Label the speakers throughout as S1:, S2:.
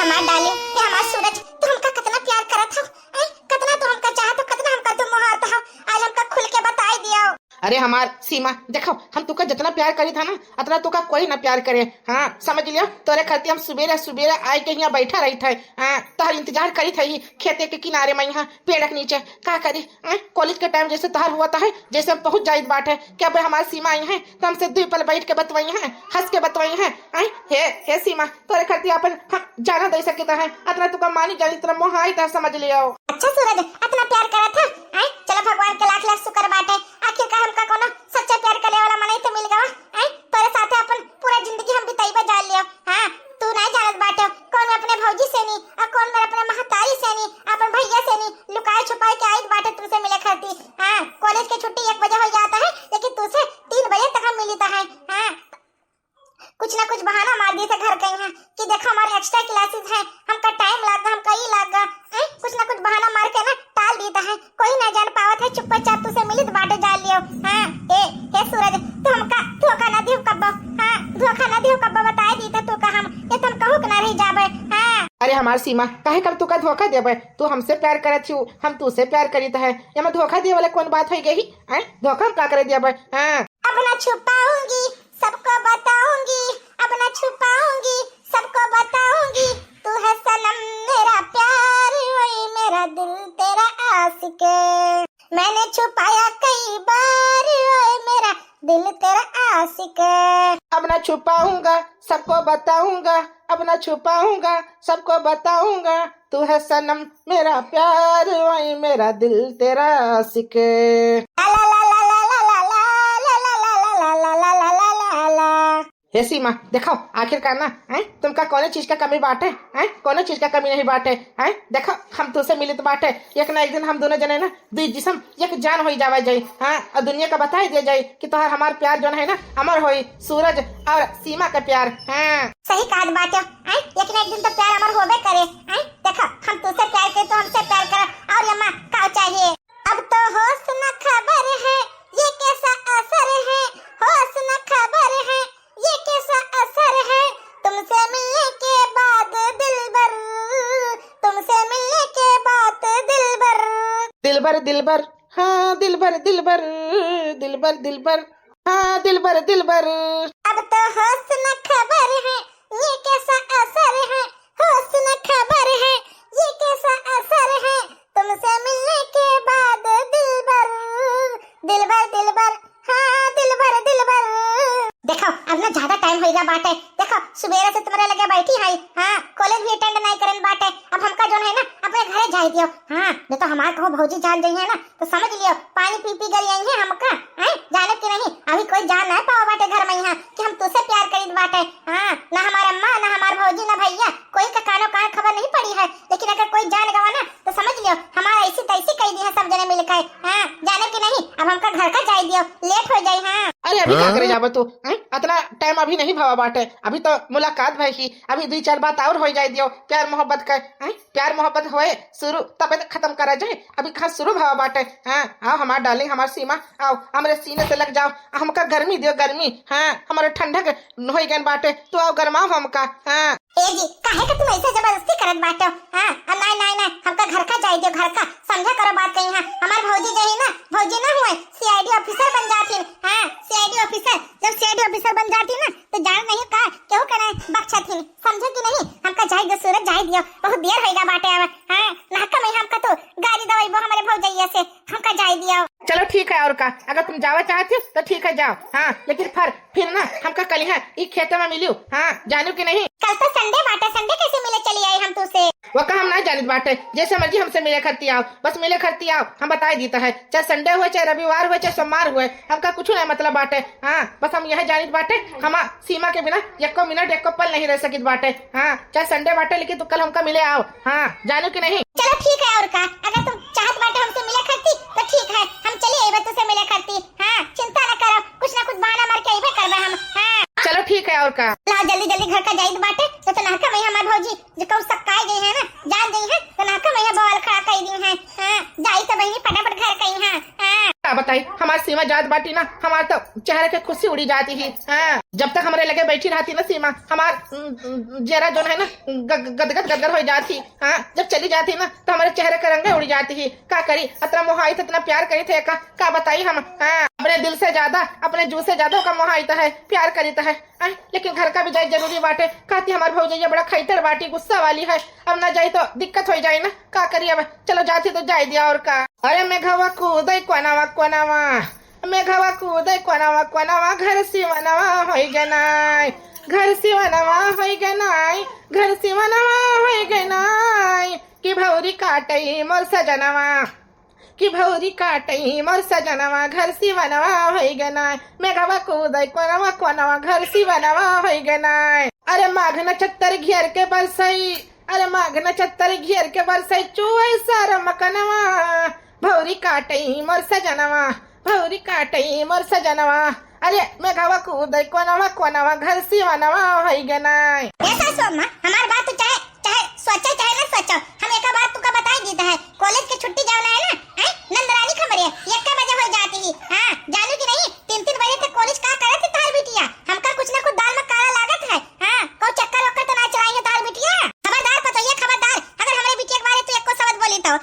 S1: हमार डार्लिंग, ये हमार सूरज, तू हमका कितना प्यार करत हो, कितना तू हमका चाहत हो, कितना हमका तू मोहत हो, आज हमका खुल के बताई दियो।
S2: अरे हमार सीमा देखो, हम तुका जितना प्यार करी था ना उतना तुका कोई ना प्यार करे। हाँ समझ लियो, तोरे खातिर हम सुबेरे सुबेरे आए के यहाँ बैठा रही थे। तोहर इंतजार करी थी खेते के किनारे में, यहाँ पेड़ के नीचे। का करी, कॉलेज के टाइम जैसे तोहर हुआ था जैसे हम पहुंच जाइत बाटे क्या भाई हमारी सीमा आई है तो हमसे 2 पल बैठ के बतवाई है, हंस के बतवाई है। हे सीमा, तोरे खातिर अपन हम जाना दे सके है, इतना तुका मानी जानी तेरा मोह आई था, समझ लियो।
S1: अच्छा सूरज, इतना प्यार करत है, चलो भगवान के लाख लाख शुक्र बाटे, आखिरकार हमका कोनो सच्चा प्यार करे वाला मनई तो मिल गवा। तोरे साथे अपन पूरा जिंदगी हम बिताईबा जान लियो। तू नहीं जानत बाटे कौन मैं अपने भौजी से नहीं और कौन मैं अपने महतारी से नहीं, अपन भैया से नहीं लुकाए छुपाए के आइत बाटे तुमसे मिले खातिर। कॉलेज की छुट्टी 1 बजे हो जाता है, लेकिन तुझसे 3 बजे तक हम मिलता है। कुछ ना कुछ बहाना मार दिए थे घर के यहाँ कि देखो हमारे एक्स्ट्रा क्लासेस हैं, हमका टाइम लागा, हमका ही लागा, कुछ ना कुछ बहाना मार के ना टाल देता है, कोई ना जान पावत है, चुपचाप तुझसे मिलित बाटे जान लियो। हे सूरज, तू हमका धोखा ना दियो कब्बो, धोखा ना दियो कब्बो, बताए दी तू का हम ये तुम कहू के ना रह जाबे।
S2: अरे हमार सीमा काहे कब तुका धोखा देबे, तू हमसे प्यार करत छी, हम तुसे प्यार करीत है, ये में धोखा दिए वाला कौन बात हो गई? धोखा का करे देबे?
S1: अब ना छुपाऊंगी, सबको बताऊंगी, अब ना छुपाऊंगी, सबको बताऊंगी, तू है सनम मेरा प्यार, वही मेरा दिल तेरा आशिक, मैंने छुपाया कई बार, वही मेरा दिल तेरा आशिक।
S2: अब ना छुपाऊंगा, सबको बताऊंगा, अब ना छुपाऊंगा, सबको बताऊंगा, तू है सनम मेरा प्यार, वही मेरा दिल तेरा आशिक। हे सीमा देखो, आखिरकार ना तुमका कौन चीज का कमी बाटे, कौन चीज का कमी नहीं बाटे। देखो हम तुझसे मिलित बाटे, एक ना एक दिन हम दोनों जने ना 2 जिस्म एक जान हो जावा जाई। और दुनिया का बताई दिया जाए कि तोहर हमार प्यार जो है ना अमर होई, सूरज और सीमा का प्यार।
S1: सही कहा बाटे, एक ना एक दिन तो प्यार अमर होबे करे। देखो हम तुझसे प्यार करे तो हमसे प्यार कर, और यम्मा का चाहिए। अब तो होश न खबर है ये कैसा असर है, होश न खबर है ये कैसा असर है, तुमसे मिलने के बाद दिलबर, तुमसे मिलने के बाद दिलबर,
S2: दिलबर दिलबर, हाँ दिलबर दिलबर, दिलबर दिलबर, हाँ दिलबर दिलबर।
S1: अब तो होश न खबर है ये कैसा असर है, होश न खबर है ये कैसा असर है, तुमसे मिलने के बाद दिलबर, दिलबर दिलबर, हाँ दिलबर दिलबर। देखो अब ना ज्यादा टाइम होइगा बाटे, देखो सुबेरे से तुम्हारे लगे बैठी है, कॉलेज भी अटेंड नहीं करन बाटे, अब हमका जो है ना अपने घरे जाई दियो। नहीं तो हमार कहो भौजी जान गई है ना तो समझ लियो पानी पी पी गई है हमका, जाने की नहीं अभी कोई जान ना पाओ बाटे घर में यहाँ कि हम तुझसे प्यार करीत बाटे। ना हमारा अम्मा ना हमार भौजी ना भैया कोई का कानो कान खबर नहीं पड़ी है, लेकिन अगर कोई जान गवा ना तो समझ लियो हमारा ऐसी तैसी कही दी है सब जने मिलकर। जाने की नहीं अब हमका घर का जाई दियो, लेट हो जाई।
S2: अरे अभी क्या करे जाबो तू, इतना टाइम अभी नहीं भवा बाटे, अभी तो मुलाकात भई ही, अभी 2-4 बात और हो जाए दियो, प्यार मोहब्बत का प्यार मोहब्बत होए शुरू तब खत्म करा जाए, अभी खास शुरू भवा बाटे। आओ हमार डार्लिंग, हमार सीमा, आओ हमारे सीने से लग जाओ, हमका गर्मी दियो गर्मी, हमारे ठंडक हो गए बाटे, तू आओ गरमाओ हमका।
S1: ए जी काहे का तुम ऐसे जबरदस्ती करत बाटो? नहीं नहीं नहीं हमका घर का जाई दियो, घर का समझा करो बात कहीं। हमार भौजी जो है ना, भौजी ना हुए सीआईडी ऑफिसर बन जाती, सीआईडी ऑफिसर, जब सीआईडी ऑफिसर बन जाती ना तो जान नहीं का क्यों करे बख्शा थी, समझे कि नहीं? हमका जाई दियो सूरज, जाई दियो, बहुत देर होइगा बाटे। अब नाका में हमका तो गाड़ी दवाई वो हमारे भौजैया से, हमका जाई दियो।
S2: चलो ठीक है, और का अगर तुम जावा चाहती हो तो ठीक है जाओ, लेकिन फिर ना हमका कल है ये खेत में मिलियो, जानू की नहीं?
S1: कल तो संडे बाटे, संडे कैसे मिले चली आई हम तुझसे?
S2: वो का हम ना जानित बाटे, जैसे मर्जी हमसे मिले करती आओ, बस मिले करती आओ, हम बताई देता है, चाहे संडे हुए चाहे रविवार हुए चाहे सोमवार हुए, हमका कुछ नहीं मतलब बाटे। बस हम यह जानित बाटे हम सीमा के बिना एको मिनट एको पल नहीं रह सकित बाटे। चाहे संडे बाटे लेकिन तू कल हमका मिले आओ, जानू की नहीं?
S1: चलो ठीक है, और का अगर तुम चाहत बाटे हमसे मिले करती तो ठीक है, हम चलिए आइबे तुझसे मिले करती। चिंता न करो, कुछ ना कुछ बहाना मार के आइबे करबे हम।
S2: चलो ठीक है, और का
S1: ला जल्दी जल्दी घर का जाइत बाटे, तो नाका में हमार भौजी जो कौ सक्काई गई है ना, जान गई है तो नाका में बवाल खड़ा कर दी है। जाई तो बहनी फटाफट घर कहीं।
S2: बताई हमारी सीमा जात बाटी ना, हमारे तो चेहरे के खुशी उड़ी जाती है। जब तक हमारे लगे बैठी रहती ना सीमा, हमार जरा जो है ना गदगद गदगद हो जाती। हाँ, जब चली जाती ना तो हमारे चेहरे के रंगे उड़ जाती है। का करी, इतना मोहाई इतना प्यार करी थे का बताई हम। हाँ, अपने दिल से ज्यादा, अपने जू से ज्यादा का मोहाई है, प्यार करी है। लेकिन घर का भी जाए जरूरी बाटे। कहती हमारे भौजैया बड़ा खैतर बाटी, गुस्सा वाली है। अब ना जाए तो दिक्कत हो जाए ना, का करी। अब चलो जाती तो जाए दिया और का। अरे मेघवा कूदे कोनावा कोनावा, मेघवा कूदे कोनावा कोनावा, घर सिवनवा होई गनाय, घर सिवनवा होई गनाय, घर सिवनवा होई गनाय। कि भौरी काटई मोर सजनवा, कि भौरी काटई मोर सजनवा, घर सिवनवा होई गनाय। मेघवा कूदे कोनावा कोनावा, घर सिवनवा होई गनाय। अरे माघ नक्षत्र घेर के बरसई, अरे माघ नक्षत्र घेर के बरसई, चुई सारा मकनवा। भौरी काटई मोर सजनवा, भौरी काटई मोर सजनवा। अरे मेघवा कूदई कोनावा कोनावा, घर सिवनवा होई गनाय।
S1: ऐसा सोमा, हमार बात तो चाहे चाहे सोचो चाहे ना सोचो, हम एक बात तुका बताई देता है। कॉलेज की छुट्टी जाना है ना, नंदरानी खबरिया 1 बजे हो जाती है। हाँ, जानू की नहीं, 3 बजे तक कॉलेज का करे थे तार बिटिया। हमका कुछ ना कुछ दाल में काला लागत है। हाँ, को चक्कर वक्कर तो ना चलाएंगे तार बिटिया। खबरदार पतोइया खबरदार, अगर हमारे बिटिया के बारे तो एको शब्द बोली तो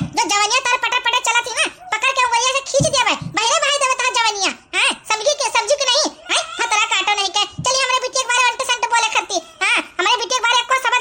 S1: जो जवानिया तार पटा पटा चला थी ना, पकड़ के उंगलिया से खींच दिया भाई, बहरे बहाई देवे तार जवानिया। हाँ, समझी के नहीं, हतरा काटो नहीं के। चलिए हमारे बिटिया के बारे उल्टे सल्टे बोले खत्ती। हाँ, हमारे बिटिया के बारे एको शब्द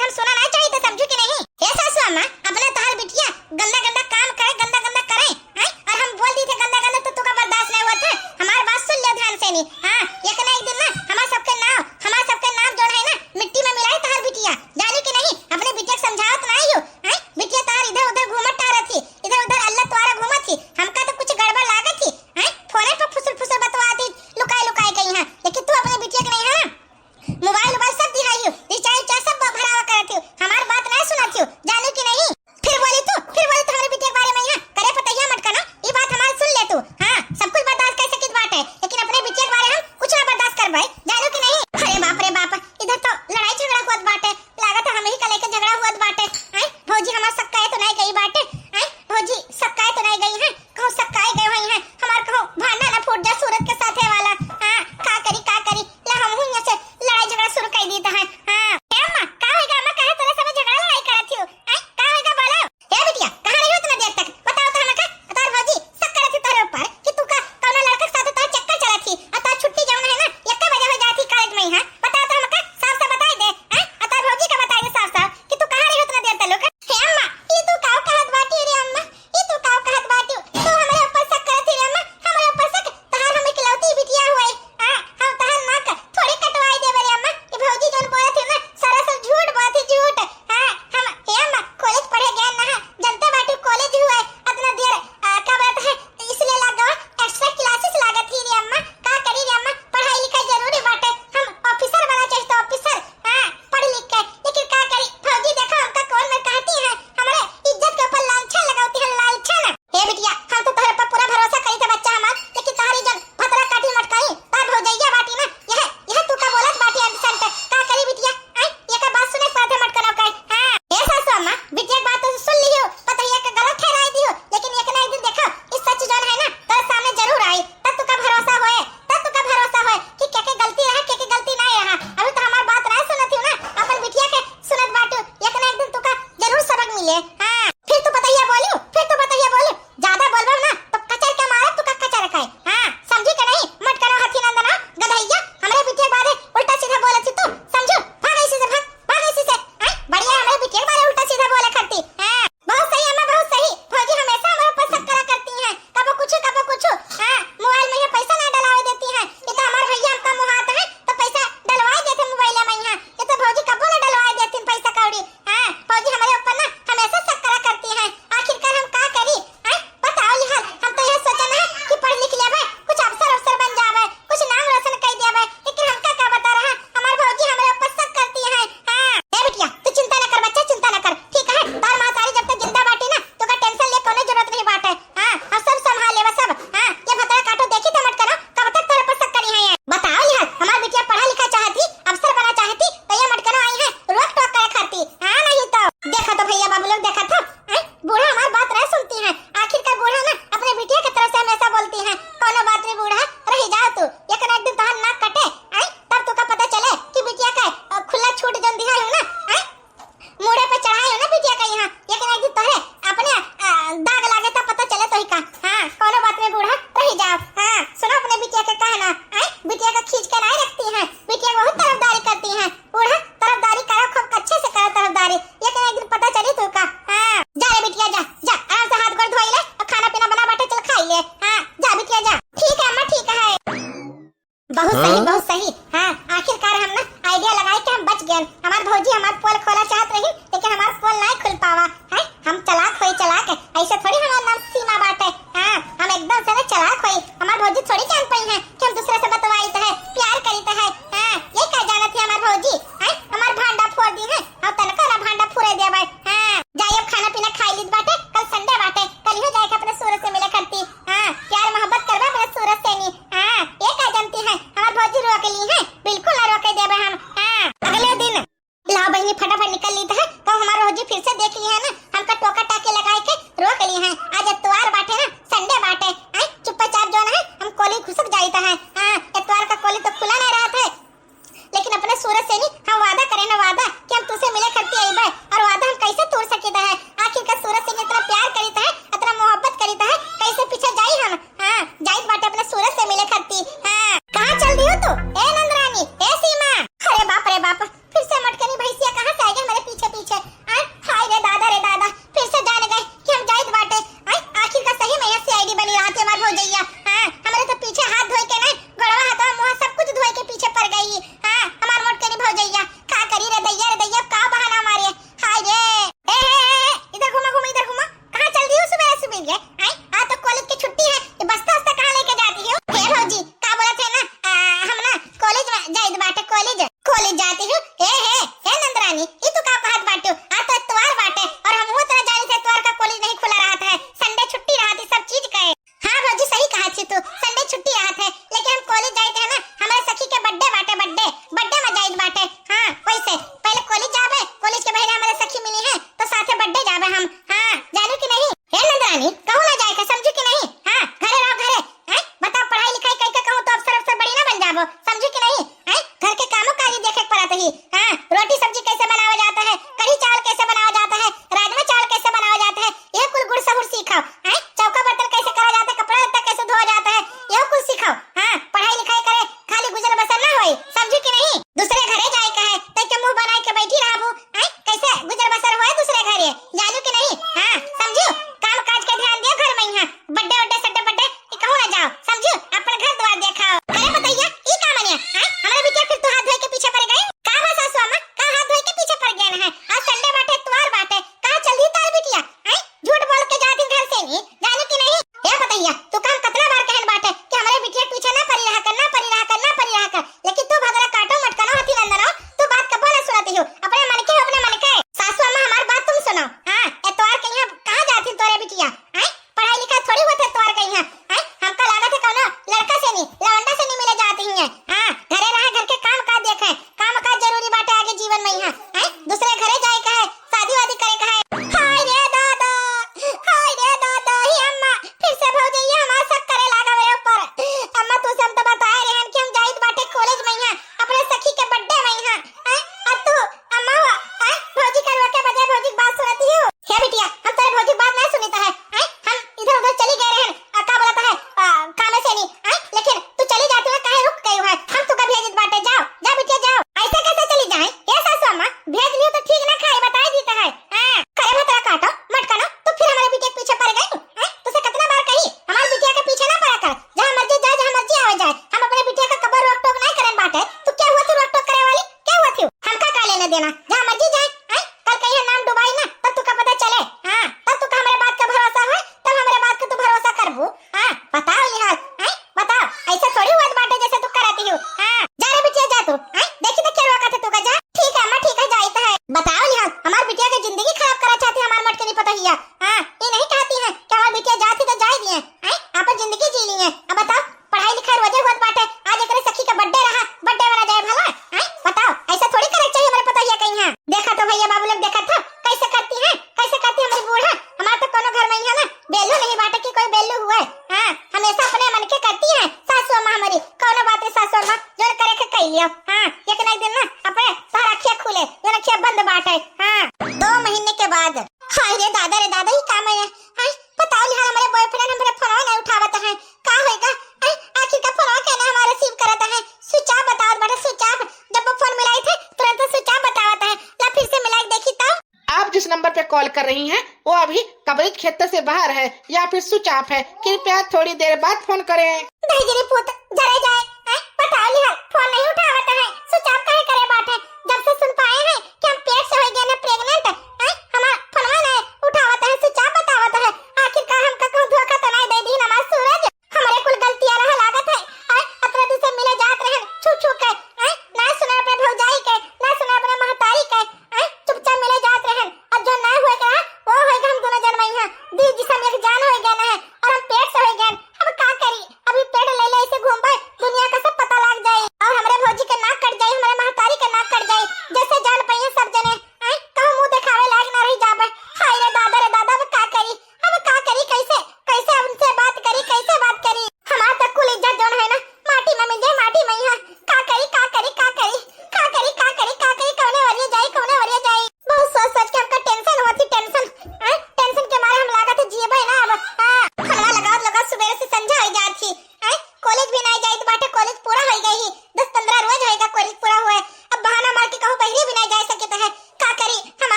S1: पोल खोला चाहत रही, लेकिन हमार पोल नहीं खुल पावा है। हम चलाक होई, चलाक ऐसे थोड़ी हमार नाम सीमा बाटे। हां हम एकदम से चलाक होई। हमार भौजी थोड़ी जान पाई है कि हम दूसरे से बतवाई है, प्यार करीत है। हां ये का जानत है हमार भौजी है, हमार भांडा फोड़ दी है। अब तनका ना भांडा फोड़े देबे। हां जाए अब खाना पीना खाई लीत बाटे, कल संडे बाटे, कल हो जाएगा अपने सूरज से मिले करती। हां प्यार मोहब्बत करबे अपने सूरज से नी। हां ये का जानती है हमार भौजी रोक ली है, बिल्कुल ना रोके देबे हम। हां अगले दिन लाओ बहनी फटाफट निकल ली है, तो हमार भौजी फिर से देख ली है ना, हमका टोका टाके लगाए के रोक ली है। आज एतवार बाटे ना, संडे बाटे, हैं चुपचाप जो है हम कोली घुसक जाईता है। हां एतवार का कोली तो खुला नहीं रहा था, लेकिन अपने सूरज से नहीं हम वादा करें ना, वादा कि हम तुझसे मिले करती आईबे, और वादा हम कैसे तोड़ सकीता है। आखिर का सूरज से इतना प्यार करीता है, इतना मोहब्बत करीता है, कैसे पीछे जाई हम। हां जाइत बाटे अपने सूरज से मिले करती। हां कहां चल रही हो तू ए नंदरानी, ए सीमा? अरे बाप रे बाप, फिर से मटकनी भैंसिया कहां से आ गई मेरे पीछे पीछे। हाय रे दादा, फिर से जान गए कि हम जाइत बाटे। आखिर का सही में ऐसी आईडी बनी रहते हमार भौजैया। हां हमारे तो पीछे हाथ धोई के नहीं, गड़वा हाथ मुंह सब कुछ धोई के पीछे पड़ गई। हां हमार मोटकनी भौजैया का करी रे दैया का बहाना मारे। हाय रे ए इधर घुमा इधर घुमा, कहां चल रही हो सुबह सुबह? ये आ तो कॉलेज की छुट्टी है, ये बस्ता कहां लेके जाती हो? हे भौजी का बोलत है ना, हम ना कॉलेज में जाइत बाटे, कॉलेज जाती हूँ। हे नंदरानी ये तो का कहत बाटे, आ तो इतवार बाटे, और हम हो तरह जाने से इतवार का कॉलेज नहीं खुला रहा था, संडे छुट्टी रहा थी सब चीज का। हां भौजी सही कहा छी तू, संडे छुट्टी रहा था, लेकिन हम कॉलेज जाते हैं ना, हमारे सखी के बर्थडे बाटे, बर्थडे में जाइत बाटे। हां वैसे पहले कॉलेज जाबे, कॉलेज के बहरे हमारे सखी मिली है तो साथे बर्थडे जाबे हम। हां जानू कि नहीं हे नंदरानी, कहू ना जाए का, समझू कि नहीं? हां घरे रहो घरे, हैं बता पढ़ाई लिखाई कई के कहूं तो अफसर बड़ी ना बन जाबो, समझू कि नहीं? हैं घर के कामों काज देखे पड़त ही। हां रोटी सब्जी कैसे बनावा जाता है, कढ़ी चावल कैसे बनावा जाता है, राजमा चावल कैसे बनावा जाता है, ये कुल गुड़ सबूर सीखाओ। हैं चौका बर्तन कैसे करा जाता है, कपड़ा लत्ता कैसे धोया जाता है, ये कुल सीखाओ। हां पढ़ाई लिखाई करे खाली गुजर बसर ना होई, समझू कि नहीं? दूसरे घरे जाए का है तई के मुंह बनाए के बैठी रहबू। हैं कैसे गुजर बसर होए दूसरे घरे, जानू कि नहीं? हां समझू काम काज के ध्यान दियो घर में। हां बर्थडे सड्डे ई कहू ना जाओ, समझू अपन घर द्वार देखाओ। अरे बताइए ई का मानिया? हैं हमारे बिटिया फिर तो हाथ धोए के पीछे पड़ गई, का भाषा स्वामा का हाथ धोए के पीछे पड़ गए हैं? आज संडे बाटे, इतवार बाटे, कहां चल रही तार बिटिया? हैं झूठ बोल के जाती घर से नहीं, जानू कि नहीं? हे बताइए तू काम कितना बार कहन बाटे कि हमारे बिटिया पीछे ना पड़ी रहा कर, लेकिन तू भगरा काटो मटकानो हथी नंदनो, तू बात कबो ना सुनती हो, अपने मन के सासू अम्मा हमार बात तुम सुनो। हां एतवार के यहाँ कहां जाती तोरे बिटिया? हैं पढ़ाई लिखाई थोड़ी होते एतवार के यहाँ। हैं हमका लागत है कोनो लड़का से नहीं, लवंडा से नहीं मिले जाती हैं। हां घरे रहा, घर के काम काज देखे, काम काज जरूरी बाटे आगे जीवन में। यहाँ हैं दूसरे घरे जाए का है, शादी वादी करे का है। हाय रे दादा ही अम्मा फिर से भौजैया हमार सब करे लागा मेरे ऊपर। अम्मा तू से हम तो बताए रहे हैं कि हम जाइत बाटे कॉलेज में यहाँ अपने सखी के बर्थडे में। यहाँ हैं अब तू अम्मा हैं भौजी का रोके बजाय भौजी की बात सुनती हो? हे बिटिया हम तेरे भौजी की बात नहीं सुनता है। हैं हम इधर उधर चली गए हैं, का बोलता है काम से नहीं। हैं लेकिन तू चली जाती है, काहे रुक गई है? हम तो कभी भेजित बाटे, जाओ जा बिटिया जाओ। ऐसे कैसे चली जाए ये सासू अम्मा? भेज लियो तो ठीक ना खाए बता देता है। हां करे भतरा काटो मटकानो, तो फिर हमारे बिटिया के पीछे पड़ गई। हैं तुझे कितना बार कही हमारी बिटिया के पीछे ना पड़ा कर, जहां मर्जी जा, जहां मर्जी आवे जाए, हम अपने बिटिया का कबर रोक टोक नहीं करन बाटे। तू क्या हुआ, तू रोक टोक करे वाली क्या हुआ थी? हमका का लेना देना, जहां मर्जी जाए। हैं कल कहीं नाम डुबाई ना तब तू का पता चले। हां तब तू का हमारे बात का भरोसा है, तब हमारे बात का तू भरोसा करबू। हां बताओ लिहाज, हैं बताओ ऐसा थोड़ी हुआ बाटे जैसे तू करती हो। हां जा रे बिटिया जा तू, हैं देखी तो क्या रोका था तू का, जा ठीक है अम्मा ठीक है जाइत है। बताओ लिहाज हमार बिटिया की जिंदगी खराब करा चाहती हमार मटके नहीं पता हिया। हां ये नहीं कहती है कि हमार बिटिया जाती तो जाए दिए, हैं अपन जिंदगी जी ली है। अब बताओ पढ़ाई लिखाई रोजे होत बाटे, आज एकरे सखी का बर्थडे रहा, बर्थडे वाला जाए भला? हैं बताओ ऐसा थोड़ी करे चाहिए हमारे पता हिया कहीं। हां देखा तो भैया बाबू लोग देखा था कैसे करती है हमारी बूढ़ा। हमार तो कोनो घर में है ना बेलू नहीं बाटे कि कोई बेलू हुआ है। हां हमेशा अपने मन के करती है सासू अम्मा हमारी, कोनो बात है सासू अम्मा जो करे के कह लियो। हां एक ना एक दिन ना अपने सारा अखियां खुले, ये अखियां बंद बाटे। हां 2 महीने के बाद हाय रे दादा ही काम है। हां बताओ लिहाज हमारे बॉयफ्रेंड हमारे फोन नहीं उठावत है, का होएगा? आखिर का फोन कहना हमारा रिसीव करता है, स्विच ऑफ बतावत बाटे, स्विच ऑफ। जब वो फोन मिलाई थे तुरंत स्विच ऑफ बतावत है, ला फिर से मिलाई देखी तब।
S2: आप जिस नंबर पे कॉल कर रही हैं वो अभी कवरेज क्षेत्र से बाहर है या फिर स्विच ऑफ है, कृपया थोड़ी देर बाद फोन करें।
S1: धैर्य पुत जरे जाए। हैं बताओ लिहाज फोन नहीं उठावत है, स्विच ऑफ काहे करे बाटे? जब से सुन पाए हैं कि हम पेट से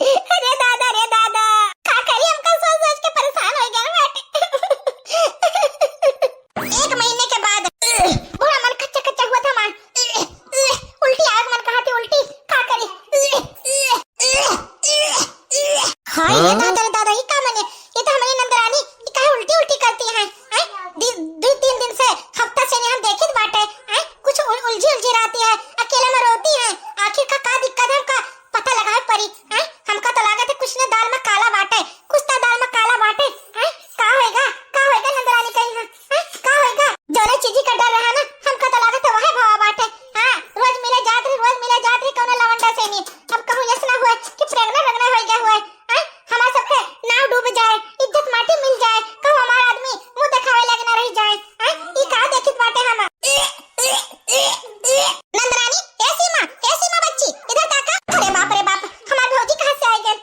S1: अरे दादा का करी हमका सोच सोच के परेशान हो गया बाटे। 1 महीने के बाद बड़ा मन कच्चा कच्चा हुआ था मां। उल्टी आग मन कहा थी उल्टी का करी। हां ये दादा ही का मने ये तो हमारी नंदरानी ये काहे उल्टी उल्टी करती हैं। 2-3 दिन से हफ्ता से नहीं हम देखित बाटे कुछ उलझी रहती है अकेले में रोती है। आखिर का दिक्कत है हमका पता लगाए पड़ी। हमका तो लागत है कुछ ने दाल में काला बाटे कुछ तो दाल में काला बाटे। का होएगा नंदरानी कहीं का होएगा जोने चीज का डर रहा ना हमका तो लागत है वही भावा बाटे। रोज मिले जात रही कौन लवंडा से नहीं। अब कहूं ऐसा ना हुए कि प्रेग्नेंट हो गया हुआ हमारा सबके नाव डूब जाए इज्जत माटी मिल जाए कहूं हमारा आदमी मुंह दिखावे लगना रह जाए। ई का देखित बाटे हम। नंदरानी ए सीमा बच्ची इधर ताका। अरे बाप हमार भौजी कहां से आई गए।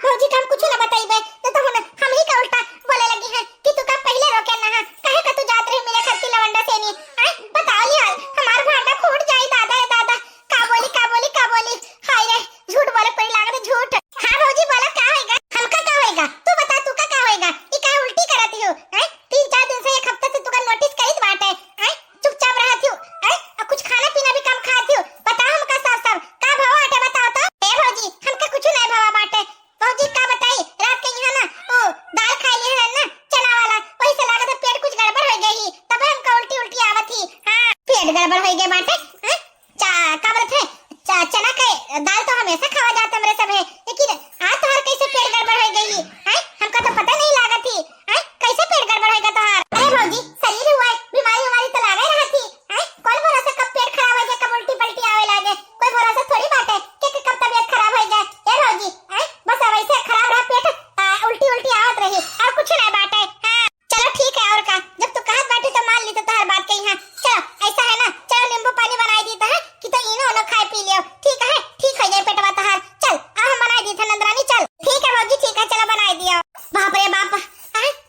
S1: भौजी का हम कुछ ना बताइबे तो हम ही का उल्टा बोले लगी है कि तू का पहले रोके ना कहे का तू जात रही मिले खर्ची लवंडा से नहीं। बता ली हाल हमार भांडा फूट जाई दादा का बोली हाय रे झूठ बोले पड़ी लागत झूठ। हां भौजी बोला का होएगा हमका का होएगा तू बता तू का होएगा ई का उल्टी करती हो। 3-4 दिन से 1 हफ्ते से तू का नोटिस करित बाटे चुपचाप रहती हो कुछ खाना पीना भी कम खाती हो। बताओ हमका साफ का भाव आटे बताओ तो। ए भौजी हमका कुछ नहीं भावा बाटे। भौजी का बताई रात के यहाँ ना ओ दाल खाई ली है ना चना वाला वही से लागत है पेट कुछ गड़बड़ हो गई तब हमका उल्टी आवत थी। पेट गड़बड़ हो गए बाटे का बोलत है चना के दाल तो हमेशा खावा जाता मेरे सब है लेकिन आज तोहर कैसे पेट गड़बड़ हो गई हमका तो पता नहीं लागत थी। कैसे पेट गड़बड़ होगा तोहर। अरे भौजी शरीर हुआ बीमारी तो लागे रहा थी। कौन भरोसा कब पेट खराब हो जाए कब उल्टी पलटी आवे लागे कोई भरोसा थोड़ी बात है कि कब तबीयत खराब हो जाए। ए भौजी बस वैसे खराब रहा पेट उल्टी आवत रही और कुछ नहीं बात है। चलो ठीक है और का जब तू कहत बाटी तो मान ली तो तोहर बात कही है। चलो ऐसा है ना चलो नींबू पानी बनाई दी तो है कि तो इनो न खाए पी लियो ठीक हो जाए पेटवा तोहर। चल हम बनाई दी था नंदरानी चल ठीक है भौजी ठीक है चलो बनाई दियो। बाप रे बाप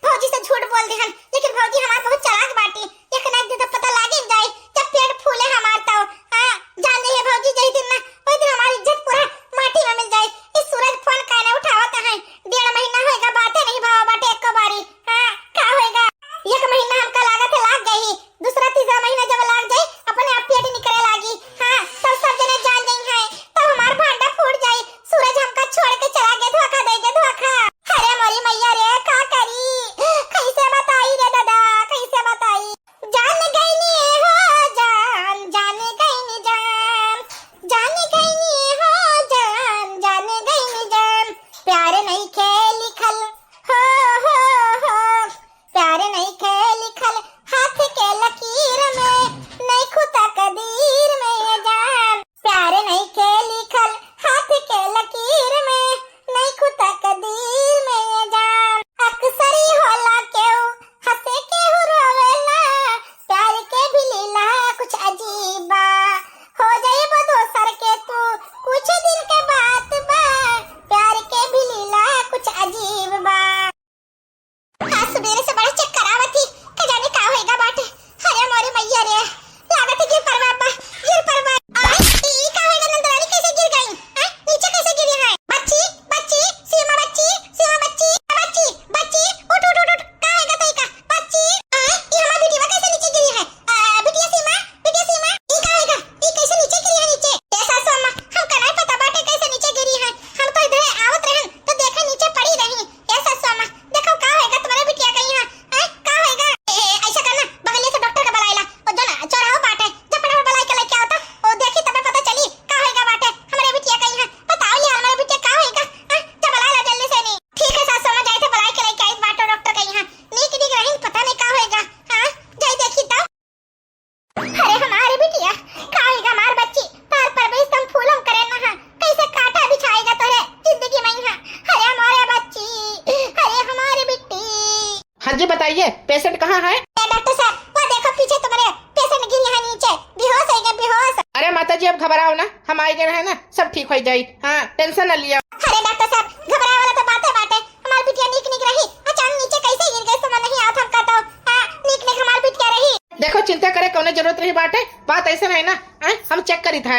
S1: भौजी से झूठ बोल दी हन लेकिन भौजी हमार बहुत चालाक बाटी एक ना एक दिन तो पता लागे जाए जब पेट फूले हमार तो जान रही है भौजी जई दिन ना ओई दिन हमारी इज्जत पूरा माटी में मिल जाए। इस सूरज फोन काहे उठावत है 1.5 महीना होएगा बातें नहीं भावा बाटे एक बारी। का होएगा 1 महीना हमका लागत है लाग गई दूसरा तीसरा महीना जब लाग जाए अपने आप पेट निकले लागी। सब जने जान गई है तो हमार भांडा फूट जाए सूरज हमका छोड़ के चला गया धोखा देगे धोखा। अरे मोरी मैया रे का करी कैसे बताई रे दादा कैसे बताई। जान गई नी हो जान जान गई नी जान प्यार नहीं खे लिखल हो प्यार नहीं खे लिखल हाथ के लकीर में नहीं खुदा कदीर में जान। प्यार नहीं खे लिखल हाथ के लकीर में नहीं खुदा कदीर में जान। अक्सर ही होला केहू हंसे केहू रोवेला प्यार के भी लीला कुछ अजीबा हो जाए वो दोसर के तू कुछ दिन के बाद बा प्यार के भी लीला कुछ अजीब बा। सवेरे से बड़ा चक्कर आवत थी के जाने का होएगा बाटे। अरे मोरी मैया रे लागत है गिर परवा ई का होएगा नंदरानी कैसे गिर गई नीचे कैसे गिरी है। बच्ची सीमा बच्ची उठ का होएगा तई का बच्ची ये हमारी बेटी कैसे नीचे गिरी है। बिटिया सीमा ई का होएगा ई कैसे नीचे गिरी है नीचे। ऐसा सोमा हमका नहीं पता बाटे कैसे नीचे गिरी है हम तो इधर आवत रहन तो देखा नीचे पड़ी रही। ऐसा सोमा देखो का होएगा तुम्हारा बिटिया कहीं है का होएगा। ऐसा करना बगलिए से डॉक्टर का बुलाइला और जो ना चौराहा बाटे जब फटाफट बुलाई के लेके आता और देखी तब पता चली का होएगा बाटे हमारे बिटिया कहीं है। बताओ ले हमारे बिटिया का होएगा जब बुलाइला जल्दी से नहीं। ठीक है सास समझ आए थे बुलाई के लेके आई बाटे डॉक्टर कहीं है नीक रही पता नहीं का होएगा जाई देखी तब। अरे हमारे बिटिया का होएगा हमार बच्ची तार पर भी तुम फूलम करे ना कैसे कांटा बिछाएगा तोरे जिंदगी में अरे हमारे बच्ची अरे हमारी बिट्टी।
S2: हाँ जी बताइए पेशेंट कहाँ है।
S1: डॉक्टर साहब वो देखो पीछे तुम्हारे पेशेंट गिरी है नीचे बेहोश है बेहोश।
S2: अरे माता जी अब घबराओ ना हम आए गए हैं ना सब ठीक हो जाए टेंशन न लिया।
S1: अरे डॉक्टर साहब घबराए वाला तो बातें हमारी बिटिया नीक रही अचानक नीचे कैसे गिर गई समझ नहीं आता हमका तो नीक हमारी बिटिया रही।
S2: देखो चिंता करे कौन जरूरत रही बात ऐसा नहीं ना हम चेक करी था।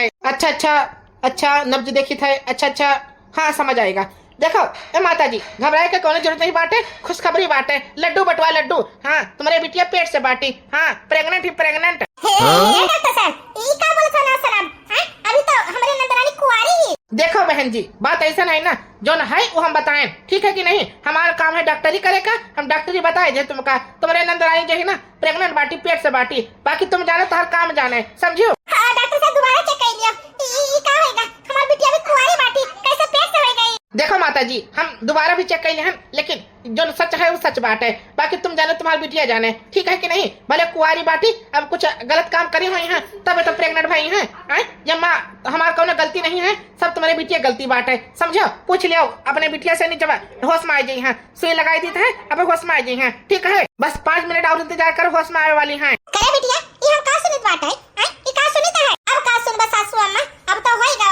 S2: अच्छा नब्ज देखी था अच्छा हाँ समझ आएगा। देखो ए माता जी, घबराए के कोई जरूरत नहीं बाटे, खुशखबरी बाटे, लड्डू बटवा लड्डू। हाँ, तुम्हारे बिटिया पेट से बाटी। हाँ, प्रेग्नेंट ही प्रेग्नेंट।
S1: हे डॉक्टर साहब ई का बोलत ना सलाम? हां अभी तो हमारे नंदरानी कुंवारी ही।
S2: देखो बहन जी, बात ऐसा नहीं ना, जो न है वो हम बताएं, ठीक है कि नहीं? हमारा काम है डॉक्टरी करे का, हम डॉक्टरी बताए जे तुमका। तुम्हारे नंदरानी जो है ना प्रेग्नेंट बाटी, पेट से बाटी, बाकी तुम जाने तो हर काम जाने, समझियो?
S1: हां डॉक्टर साहब दोबारा चेक कर लियो, ई का होएगा? हमार बिटिया भी कुंवारी बाटी, कैसे पेट से हो गई?
S2: देखो माता जी, हम दोबारा भी चेक कर लिए हैं, लेकिन जो सच है वो सच बात है, बाकी तुम जाने तुम्हारी बिटिया जाने, ठीक है कि नहीं? भले कुंवारी बाटी, अब कुछ गलत काम करी हुई है तब तो प्रेग्नेंट भाई है। जब माँ हमारा कौन गलती नहीं है, सब तुम्हारे बिटिया गलती बात है, समझो? पूछ लियो अपने बिटिया से, नहीं जब होश में आ गई है, सुई लगाई दी है, अब होश में आ गई है, ठीक है? बस 5 मिनट और इंतजार करो, होश में आने वाली है।
S1: करे बिटिया ई हम का सुनित बात है? ई का सुनित है? अब का सुनबा सासू अम्मा, अब तो होएगा